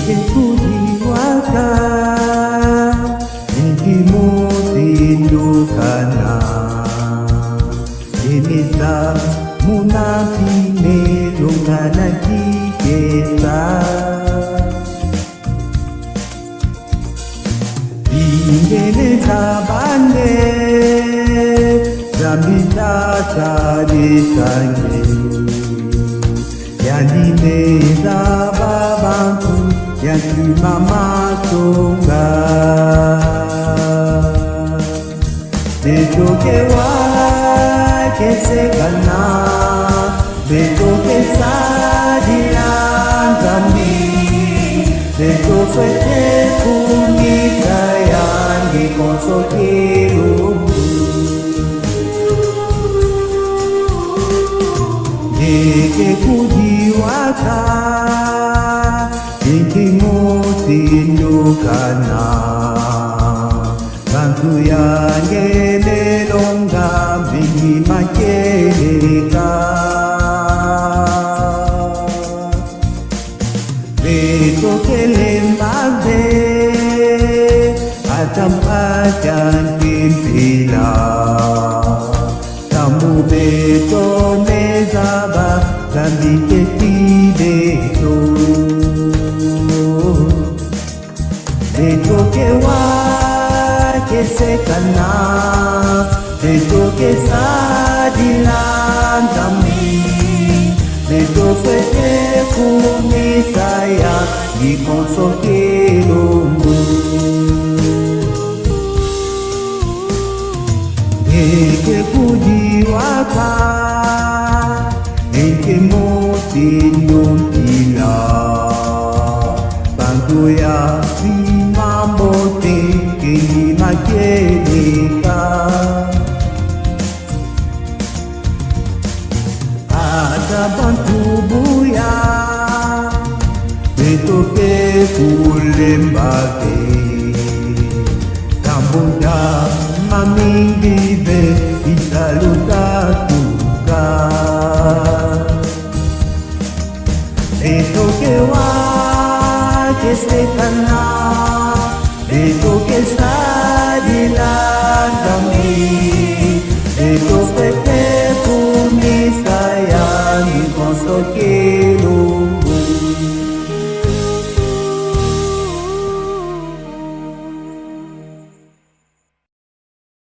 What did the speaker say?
que kujiwaka Nikimutindukana Inisa munafine lungana kikesa Ingene sabande Zambita sadisange Yandine zababantu Yandimama songa Betoke wa kesekana Betoke sadilan zambi Betoke kumita yangi konsokiru Eke kujiwaka Eke mutindukana Bantu yange lelonga Bingi makeleka Betoke lembade Atam-atam pimpila Tamu beto mezaba Zambi ketideto Beto kewa kesekana Beto kesadilan zambi Beto fete kumisaya Di konsokelombu Eke kujiwaka Eke mutindukila Bantu ya simambote Kini makeleka Ada bantu buya Betoke kulembate Kambuda maminggibe Isalutatuka Betoke wa kesekana Betoke sa